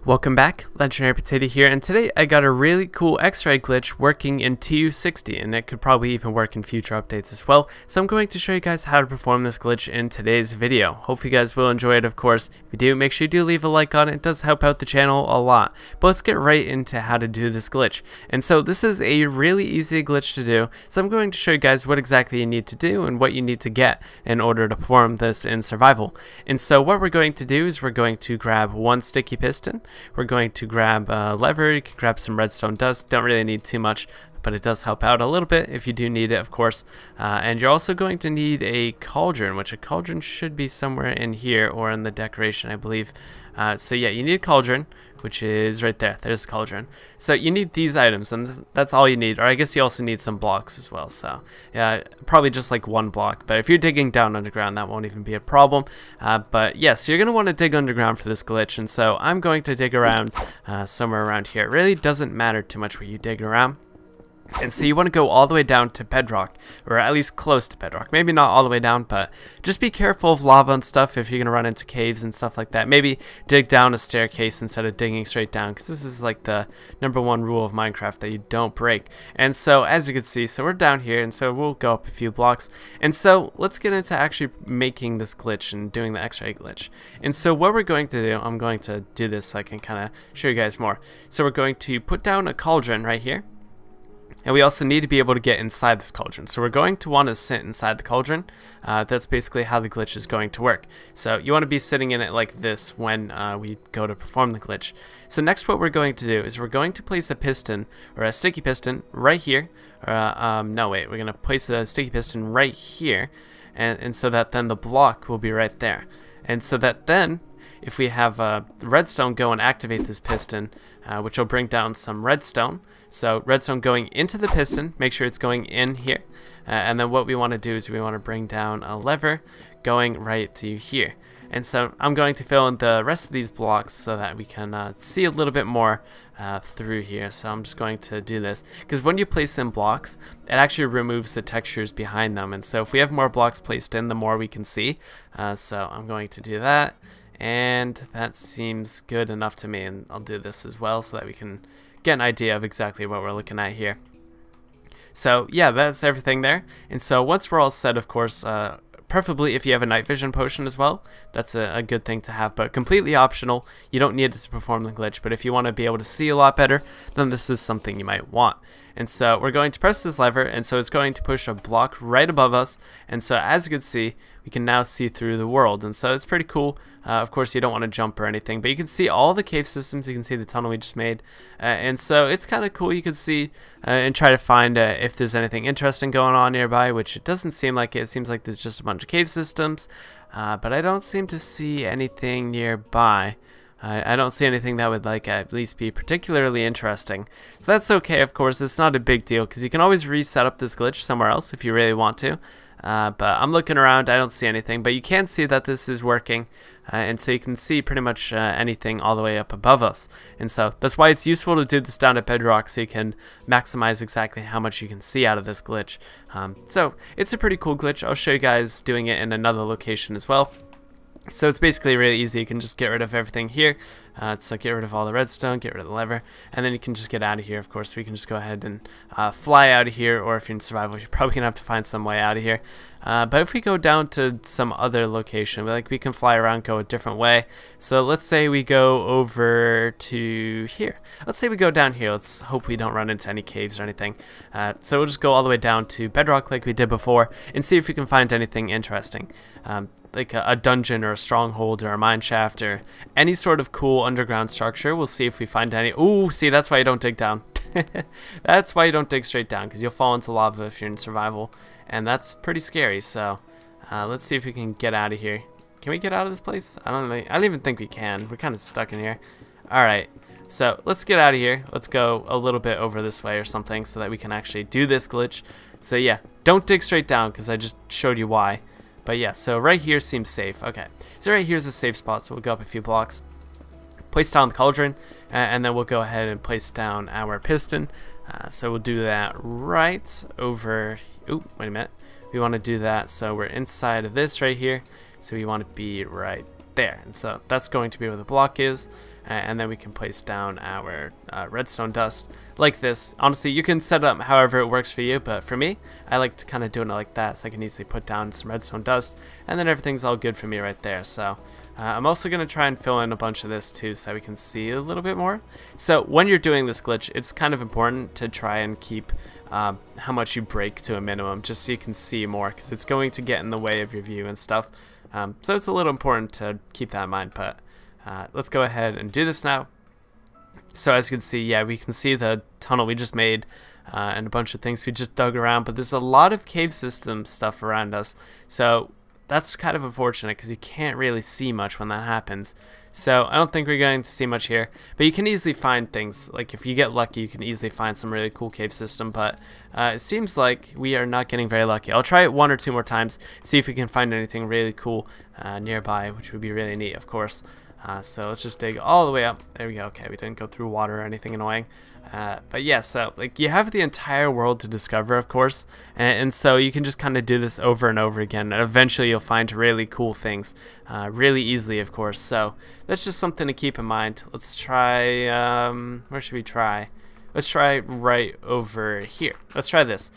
Welcome back, Legendary Potato here, and today I got a really cool X-ray glitch working in TU60, and it could probably even work in future updates as well. So I'm going to show you guys how to perform this glitch in today's video. Hope you guys will enjoy it, of course. If you do, make sure you do leave a like on it. It does help out the channel a lot. But let's get right into how to do this glitch. And so this is a really easy glitch to do, so I'm going to show you guys what exactly you need to do and what you need to get in order to perform this in survival. And so what we're going to do is we're going to grab one sticky piston. We're going to grab a lever. You can grab some redstone dust. Don't really need too much, but it does help out a little bit if you do need it, of course. And you're also going to need a cauldron, which a cauldron should be somewhere in here or in the decoration, I believe. So yeah, you need a cauldron, which is right there. There's a cauldron. So you need these items, and that's all you need. Or I guess you also need some blocks as well. So yeah, probably just like one block. But if you're digging down underground, that won't even be a problem. But yes, so you're going to want to dig underground for this glitch. And so I'm going to dig around somewhere around here. It really doesn't matter too much where you dig around. And so you want to go all the way down to bedrock, or at least close to bedrock. Maybe not all the way down, but just be careful of lava and stuff if you're going to run into caves and stuff like that. Maybe dig down a staircase instead of digging straight down, because this is like the #1 rule of Minecraft that you don't break. And so as you can see, so we're down here, and so we'll go up a few blocks. And so let's get into actually making this glitch and doing the X-ray glitch. And so what we're going to do, I'm going to do this so I can kind of show you guys more. So we're going to put down a cauldron right here. And we also need to be able to get inside this cauldron. So we're going to want to sit inside the cauldron. That's basically how the glitch is going to work. So you want to be sitting in it like this when we go to perform the glitch. So next what we're going to do is we're going to place a piston, or a sticky piston, right here. No, wait, we're going to place a sticky piston right here. And so that then the block will be right there. And so that then, if we have redstone go and activate this piston, which will bring down some redstone. So redstone going into the piston, make sure it's going in here. And then what we want to do is we want to bring down a lever going right to here. And so I'm going to fill in the rest of these blocks so that we can see a little bit more through here. So I'm just going to do this, because when you place in blocks, it actually removes the textures behind them. And so if we have more blocks placed in, the more we can see. So I'm going to do that. And that seems good enough to me, and I'll do this as well so that we can get an idea of exactly what we're looking at here. So yeah, that's everything there. And so once we're all set, of course, preferably if you have a night vision potion as well, that's a good thing to have, but completely optional. You don't need it to perform the glitch, but if you want to be able to see a lot better, then this is something you might want. And so we're going to press this lever, and so it's going to push a block right above us. And so as you can see, we can now see through the world, and so it's pretty cool. Of course, you don't want to jump or anything, but you can see all the cave systems. You can see the tunnel we just made, and so it's kind of cool. You can see and try to find if there's anything interesting going on nearby, which it doesn't seem like it. It seems like there's just a bunch of cave systems, but I don't seem to see anything nearby. I don't see anything that would at least be particularly interesting. So that's okay, of course. It's not a big deal, because you can always reset up this glitch somewhere else if you really want to. But I'm looking around, I don't see anything, but you can see that this is working, and so you can see pretty much anything all the way up above us. And so that's why it's useful to do this down at bedrock, so you can maximize exactly how much you can see out of this glitch. So it's a pretty cool glitch. I'll show you guys doing it in another location as well. So it's basically really easy. You can just get rid of everything here. So get rid of all the redstone, get rid of the lever, and then you can just get out of here. Of course, we can just go ahead and fly out of here, or if you're in survival, you're probably gonna have to find some way out of here. But if we go down to some other location, we can fly around, go a different way. So let's say we go over to here. Let's say we go down here. Let's hope we don't run into any caves or anything. So we'll just go all the way down to bedrock like we did before, and see if we can find anything interesting. Like a dungeon or a stronghold or a mine shaft or any sort of cool underground structure. We'll see if we find any. Ooh, see, that's why you don't dig down. That's why you don't dig straight down, because you'll fall into lava if you're in survival, and that's pretty scary. So let's see if we can get out of here. Can we get out of this place? I don't even think we can. We're kind of stuck in here. Alright, so let's get out of here. Let's go a little bit over this way or something so that we can actually do this glitch. So yeah, don't dig straight down, because I just showed you why. But yeah, so right here seems safe. Okay, so right here's a safe spot, so we'll go up a few blocks, place down the cauldron, and then we'll go ahead and place down our piston. So we'll do that right over. Ooh, wait a minute. We want to do that so we're inside of this right here. So we want to be right there, and so that's going to be where the block is. and then we can place down our redstone dust like this. Honestly, you can set it up however it works for you, but for me, I like to kind of doing it like that, so I can easily put down some redstone dust, and then everything's all good for me right there. So I'm also going to try and fill in a bunch of this too, so that we can see a little bit more. So when you're doing this glitch, it's kind of important to try and keep how much you break to a minimum, just so you can see more, because it's going to get in the way of your view and stuff. So it's a little important to keep that in mind, but let's go ahead and do this now. So as you can see, yeah, we can see the tunnel we just made and a bunch of things we just dug around, but there's a lot of cave system stuff around us, so that's kind of unfortunate because you can't really see much when that happens. So I don't think we're going to see much here, but you can easily find things. Like if you get lucky, you can easily find some really cool cave system, but it seems like we are not getting very lucky. I'll try it 1 or 2 more times, see if we can find anything really cool nearby, which would be really neat, of course. So let's just dig all the way up. There we go. Okay, we didn't go through water or anything annoying. But yeah, so like you have the entire world to discover, of course, and so you can just kind of do this over and over again, and eventually you'll find really cool things really easily, of course. So that's just something to keep in mind. Let's try, where should we try? Let's try right over here. Let's try this.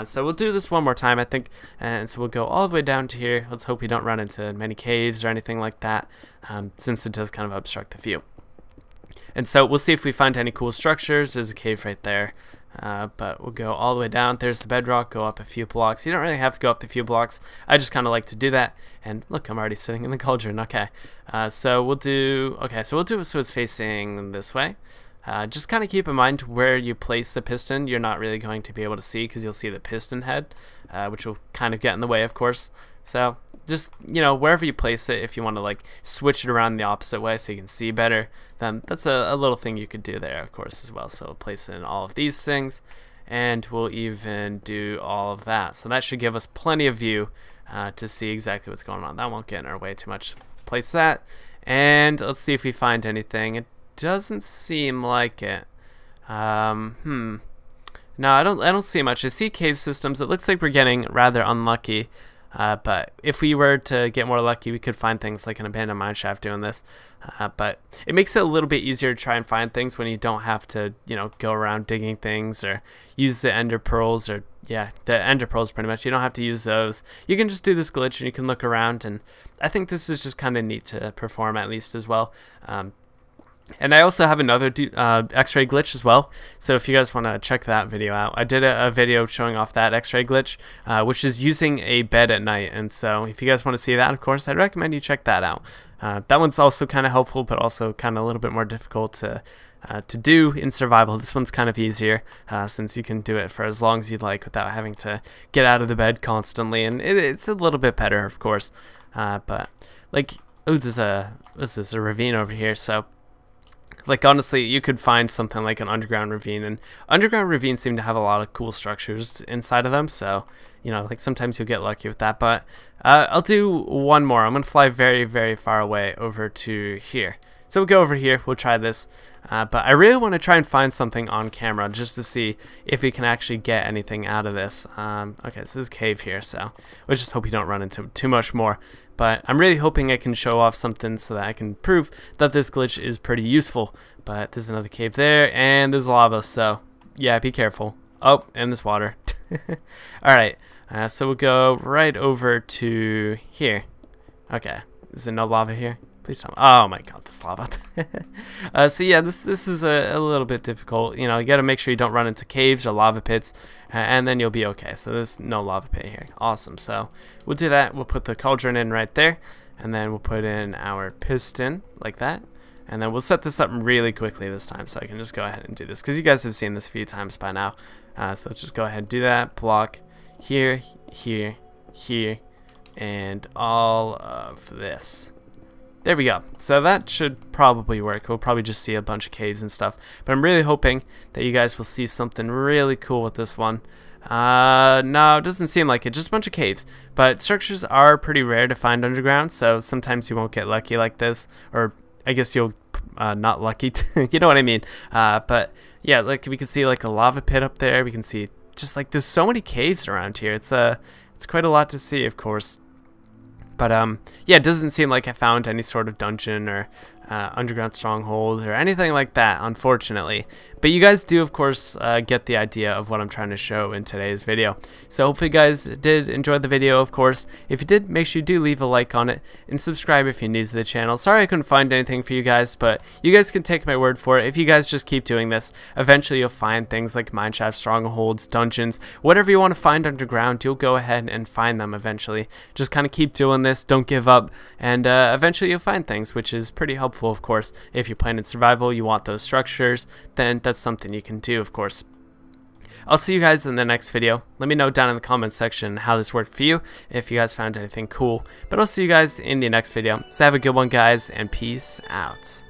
So we'll do this one more time, I think, and so we'll go all the way down to here. Let's hope we don't run into many caves or anything like that, since it does kind of obstruct the view. And so we'll see if we find any cool structures. There's a cave right there, but we'll go all the way down. There's the bedrock. Go up a few blocks. You don't really have to go up a few blocks. I just kind of like to do that. And look, I'm already sitting in the cauldron. Okay, so we'll do. Okay, so we'll do it so it's facing this way. Just kind of keep in mind where you place the piston. You're not really going to be able to see because you'll see the piston head, which will kind of get in the way, of course. So just, you know, wherever you place it, if you want to like switch it around the opposite way so you can see better, then that's a little thing you could do there, of course, as well. So we'll place it in all of these things, and we'll even do all of that. So that should give us plenty of view to see exactly what's going on. That won't get in our way too much. Place that, and let's see if we find anything. It doesn't seem like it. No, I don't see much. I see cave systems. It looks like we're getting rather unlucky. But if we were to get more lucky, we could find things like an abandoned mineshaft doing this. But it makes it a little bit easier to try and find things when you don't have to, you know, go around digging things or use the ender pearls, or yeah, the ender pearls pretty much. You don't have to use those. You can just do this glitch and you can look around, and I think this is just kind of neat to perform at least as well. And I also have another X-ray glitch as well, so if you guys want to check that video out, I did a video showing off that X-ray glitch, which is using a bed at night, and so if you guys want to see that, of course, I'd recommend you check that out. That one's also kind of helpful, but also kind of a little bit more difficult to do in survival. This one's kind of easier, since you can do it for as long as you'd like without having to get out of the bed constantly, and it's a little bit better, of course. But like, oh, there's a ravine over here, so like honestly, you could find something like an underground ravine, and underground ravines seem to have a lot of cool structures inside of them, so you know, like sometimes you'll get lucky with that. But I'll do one more. I'm gonna fly very, very far away over to here. So we'll go over here, we'll try this, but I really want to try and find something on camera just to see if we can actually get anything out of this. Okay, so there's a cave here, so we'll just hope we don't run into too much more. But I'm really hoping I can show off something so that I can prove that this glitch is pretty useful. But there's another cave there, and there's lava, so yeah, be careful. Oh, and there's water. Alright, so we'll go right over to here. Okay, is there no lava here? Please don't. Oh my god, this lava. So yeah, this is a little bit difficult. You know, you gotta make sure you don't run into caves or lava pits, and then you'll be okay. So there's no lava pit here. Awesome. So we'll do that. We'll put the cauldron in right there, and then we'll put in our piston like that, and then we'll set this up really quickly this time, so I can just go ahead and do this because you guys have seen this a few times by now. So let's just go ahead and do that. Block here, here, here, and all of this. There we go. So that should probably work. We'll probably just see a bunch of caves and stuff. But I'm really hoping that you guys will see something really cool with this one. No, it doesn't seem like it. Just a bunch of caves. But structures are pretty rare to find underground, so sometimes you won't get lucky like this. Or I guess you'll not lucky. You know what I mean? But yeah, like we can see like a lava pit up there. We can see just like there's so many caves around here. It's quite a lot to see, of course. But yeah, it doesn't seem like I found any sort of dungeon or underground strongholds or anything like that, unfortunately. But you guys do, of course, get the idea of what I'm trying to show in today's video. So hopefully you guys did enjoy the video, of course. If you did, make sure you do leave a like on it and subscribe if you're new to the channel. Sorry I couldn't find anything for you guys, but you guys can take my word for it. If you guys just keep doing this, eventually you'll find things like mineshaft, strongholds, dungeons, whatever you want to find underground, you'll go ahead and find them eventually. Just kind of keep doing this, don't give up, and eventually you'll find things, which is pretty helpful, of course. If you're playing in survival, you want those structures, then that's something you can do, of course. I'll see you guys in the next video. Let me know down in the comments section how this worked for you, if you guys found anything cool. But I'll see you guys in the next video. So have a good one, guys, and peace out.